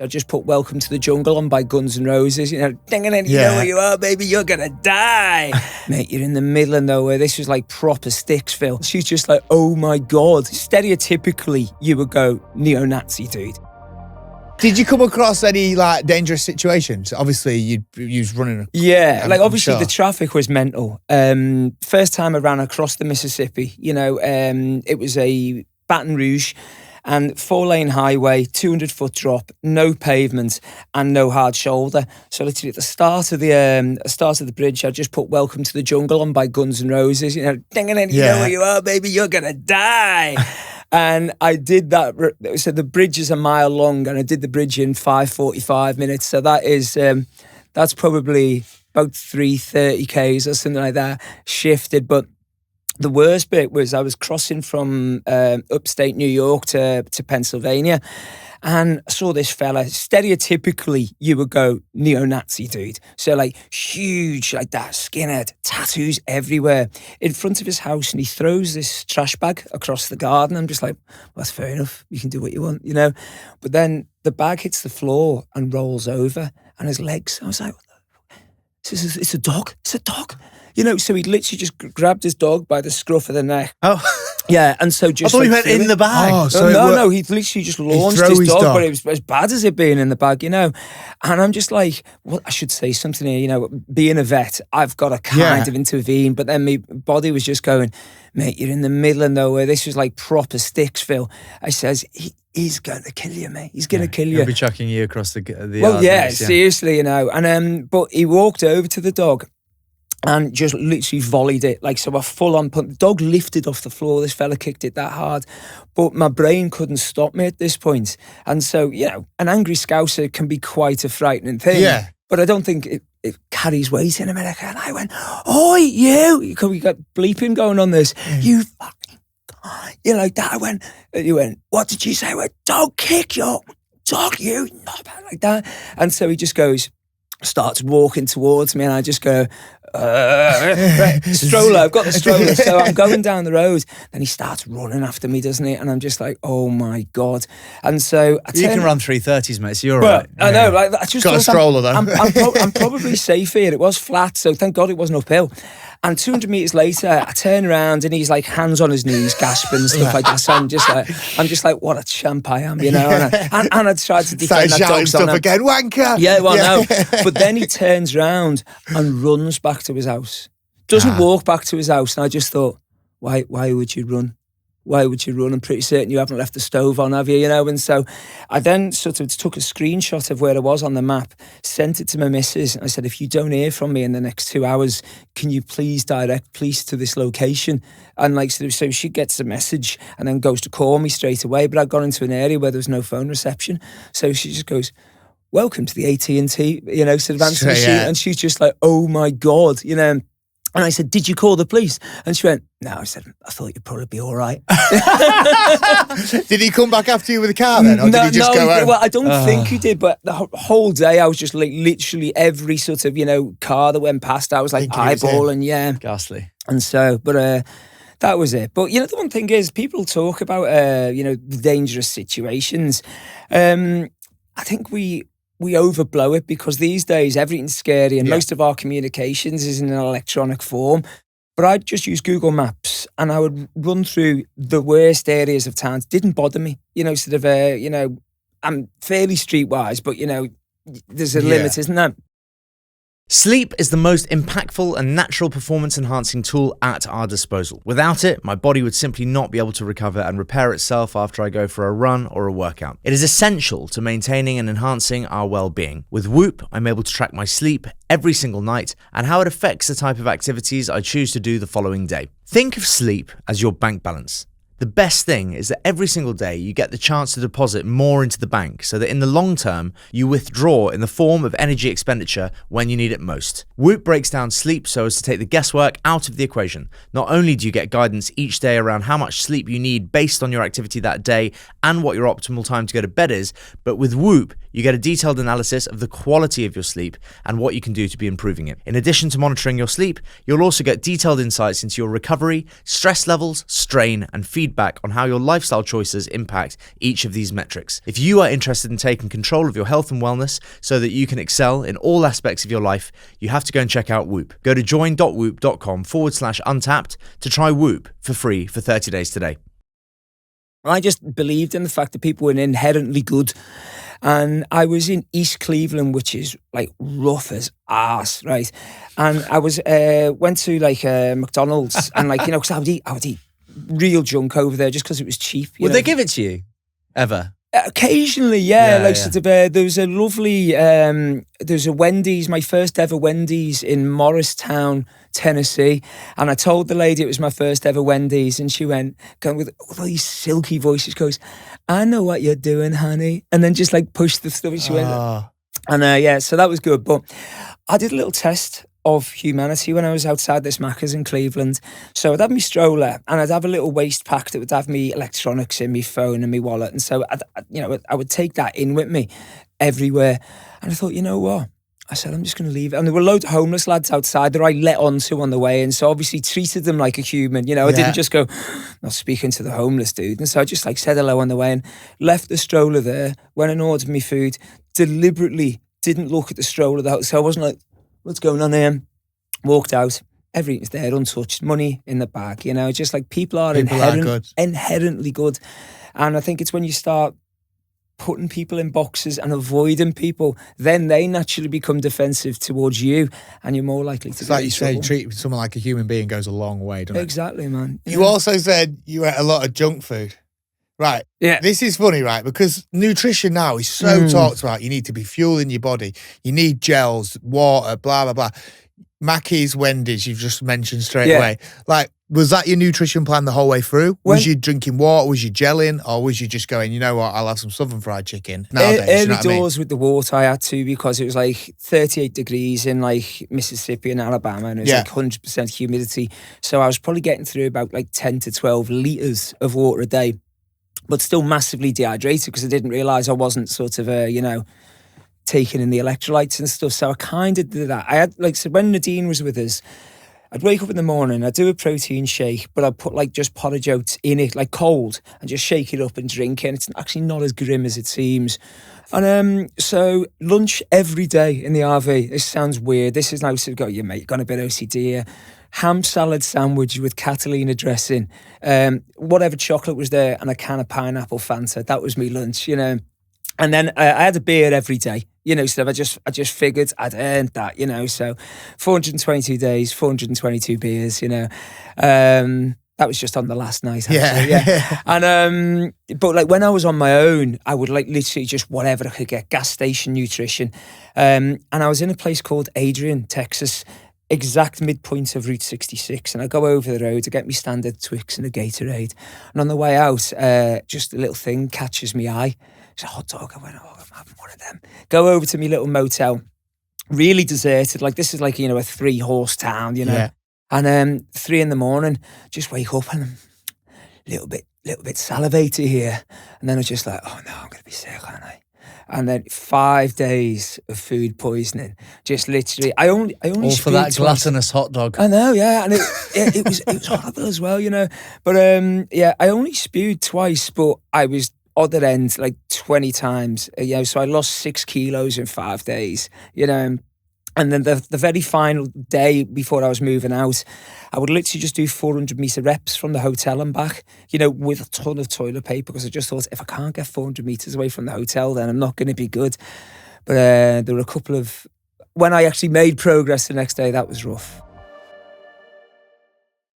I just put Welcome to the Jungle on by Guns N' Roses, you know, dinging it, you know where you are, baby, you're gonna die. Mate, you're in the middle of nowhere. This was like proper Sticksville. She's just like, oh my God. Stereotypically, you would go neo-Nazi, dude. Did you come across any like dangerous situations? Obviously, you was running. Yeah, like obviously sure. the traffic was mental. First time I ran across the Mississippi, you know, it was a Baton Rouge and 4-lane highway, 200-foot drop, no pavement and no hard shoulder. So literally at the start of the bridge, I just put Welcome to the Jungle on by Guns N' Roses, you know, dinging it, you know where you are, baby, you're gonna die. And I did that. So the bridge is a mile long, and I did the bridge in 5:45 minutes. So that is that's probably about 330 k's or something like that. Shifted, but the worst bit was I was crossing from upstate New York to Pennsylvania, and I saw this fella. Stereotypically, you would go neo-Nazi, dude. So like huge, like that, skinhead, tattoos everywhere, in front of his house, and he throws this trash bag across the garden. I'm just like, well, that's fair enough. You can do what you want, you know. But then the bag hits the floor and rolls over, and his legs. I was like, it's a dog. It's a dog. You know, so he literally just grabbed his dog by the scruff of the neck. Oh. Yeah, and so just... I thought he went in the bag. Oh, so no, he literally just launched his dog, but it was as bad as it being in the bag, you know. And I'm just like, well, I should say something here, you know, being a vet, I've got to kind of intervene, but then my body was just going, mate, you're in the middle of nowhere. This was like proper Sticksville. I says, he's going to kill you, mate. He's going to kill you. He'll be chucking you across the well, yeah, seriously, you know. And but he walked over to the dog and just literally volleyed it. Like, so a full-on punt. The dog lifted off the floor. This fella kicked it that hard. But my brain couldn't stop me at this point. And so, you know, an angry Scouser can be quite a frightening thing. Yeah. But I don't think it carries weight in America. And I went, oi, you! We got bleeping going on this. You fucking... You know, like that. You went, what did you say? I went, dog kick your... Dog you! Not bad like that. And so he just goes... starts walking towards me, and I just go, stroller, I've got the stroller. So I'm going down the road, then he starts running after me, doesn't he? And I'm just like, oh my God. And so you can run 330s, mate, so you're all right. I know, like, I just got a stroller though. I'm probably safe here. It was flat, so thank God it wasn't uphill. And 200 meters later, I turn around and he's like hands on his knees, gasping and stuff like that. So I'm just like, what a champ I am, you know. And I tried to defend that dog's stuff again, wanker. Yeah, well, no. But then he turns round and runs back to his house. Doesn't walk back to his house. And I just thought, why would you run? Why would you run? I'm pretty certain you haven't left the stove on, have you? You know, and so I then sort of took a screenshot of where I was on the map, sent it to my missus, and I said, if you don't hear from me in the next 2 hours, can you please direct police to this location? And like, so she gets a message and then goes to call me straight away, but I'd gone into an area where there was no phone reception. So she just goes, welcome to the AT&T, you know, sort of answer machine. And she's just like, oh my God, you know. And I said, did you call the police? And she went, no. I said, I thought you'd probably be all right. Did he come back after you with a car then? Or did he just go home? Well, I don't think he did, but the whole day I was just like literally every sort of, you know, car that went past, I was like eyeballing, Ghastly. And so, but that was it. But, you know, the one thing is people talk about, you know, the dangerous situations. I think we overblow it because these days everything's scary and most of our communications is in an electronic form. But I'd just use Google Maps and I would run through the worst areas of towns. Didn't bother me, you know, sort of, you know, I'm fairly streetwise, but, you know, there's a limit, isn't there? Sleep is the most impactful and natural performance-enhancing tool at our disposal. Without it, my body would simply not be able to recover and repair itself after I go for a run or a workout. It is essential to maintaining and enhancing our well-being. With Whoop, I'm able to track my sleep every single night and how it affects the type of activities I choose to do the following day. Think of sleep as your bank balance. The best thing is that every single day you get the chance to deposit more into the bank so that in the long term, you withdraw in the form of energy expenditure when you need it most. Whoop breaks down sleep so as to take the guesswork out of the equation. Not only do you get guidance each day around how much sleep you need based on your activity that day and what your optimal time to go to bed is, but with Whoop, you get a detailed analysis of the quality of your sleep and what you can do to be improving it. In addition to monitoring your sleep, you'll also get detailed insights into your recovery, stress levels, strain, and feedback on how your lifestyle choices impact each of these metrics. If you are interested in taking control of your health and wellness so that you can excel in all aspects of your life, you have to go and check out Whoop. Go to join.whoop.com/untapped to try Whoop for free for 30 days today. I just believed in the fact that people were inherently good. And I was in East Cleveland, which is like rough as arse, right? And I was went to like McDonald's and like, you know, because I would eat real junk over there just because it was cheap. Would they give it to you? Ever? Occasionally, yeah. Yeah. Sort of, there was a lovely, there's a Wendy's, my first ever Wendy's in Morristown, Tennessee. And I told the lady it was my first ever Wendy's, and she went, going with all these silky voices, goes, "I know what you're doing, honey." And then just like pushed the stuff. She went, and yeah, so that was good. But I did a little test of humanity when I was outside this Macca's in Cleveland. So I'd have my stroller and I'd have a little waste pack that would have me electronics in, my phone and my wallet. And so I would take that in with me everywhere. And I thought, you know what? I said, I'm just going to leave it. And there were loads of homeless lads outside that I let onto on the way. And so obviously treated them like a human. You know, I didn't just go, not speaking to the homeless dude. And so I just like said hello on the way and left the stroller there, went and ordered me food, deliberately didn't look at the stroller. So I wasn't like, what's going on here? Walked out. Everything's there, untouched. Money in the bag. You know, just like people are inherently good. And I think it's when you start putting people in boxes and avoiding people, then they naturally become defensive towards you, and you're more likely to. It's like you say, treat someone like a human being goes a long way, doesn't it? Exactly, man. You also said you ate a lot of junk food. Right. Yeah. This is funny, right? Because nutrition now is so talked about. You need to be fueling your body. You need gels, water, blah, blah, blah. Mackey's, Wendy's, you've just mentioned straight away. Like, was that your nutrition plan the whole way through? Was you drinking water? Was you gelling? Or was you just going, you know what, I'll have some Southern fried chicken nowadays? Early you know what doors I mean? with the water I had to, because it was like 38 degrees in like Mississippi and Alabama, and it was like 100% humidity. So I was probably getting through about like 10 to 12 litres of water a day, but still massively dehydrated because I didn't realise I wasn't sort of, taking in the electrolytes and stuff. So I kind of did that. I had, like, so when Nadine was with us, I'd wake up in the morning, I'd do a protein shake, but I'd put like just porridge oats in it, like cold, and just shake it up and drink it. And it's actually not as grim as it seems. And so lunch every day in the RV. This sounds weird. This is now sort of got you, mate, got a bit OCD here. Ham salad sandwich with Catalina dressing, whatever chocolate was there, and a can of pineapple Fanta. That was me lunch, you know. And then I had a beer every day, you know, so I just figured I'd earned that, you know, so 422 days, 422 beers, you know. That was just on the last night, actually, yeah. And, but like when I was on my own, I would like literally just whatever I could get, gas station nutrition. And I was in a place called Adrian, Texas, exact midpoint of Route 66, and I go over the road to get me standard Twix and a Gatorade. And on the way out, just a little thing catches me eye. It's a hot dog. I went, oh, I'm having one of them. Go over to me little motel, really deserted. Like this is like, you know, a 3-horse town, you know. Yeah. And 3 a.m, just wake up and I'm a little bit salivated here. And then I was just like, oh no, I'm gonna be sick, aren't I? And then 5 days of food poisoning. Just literally, I only all for that gluttonous hot dog. I know, yeah, and it was horrible as well, you know. But I only spewed twice, but I was other end like 20 times, you know. So I lost 6 kilos in 5 days, you know. And then the very final day before I was moving out, I would literally just do 400-meter reps from the hotel and back, you know, with a ton of toilet paper, because I just thought, if I can't get 400 meters away from the hotel, then I'm not going to be good. But there were a couple of, when I actually made progress the next day, that was rough.